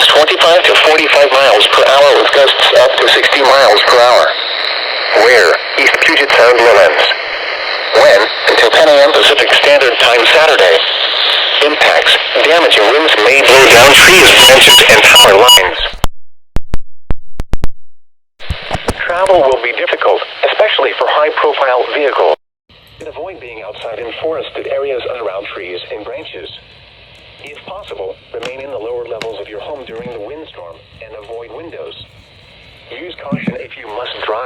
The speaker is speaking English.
winds 25 to 45 miles per hour with gusts up to 60 miles per hour. Where? East Puget Sound lowlands. When? Until 10 a.m. Pacific Standard Time Saturday. Impacts. Damaging winds may blow down trees, branches, and power lines. Travel will be difficult, especially for high-profile vehicles. Avoid being outside in forested areas and around trees and branches. If possible, remain in the lower levels of your home during the windstorm and avoid windows. Use caution if you must drive.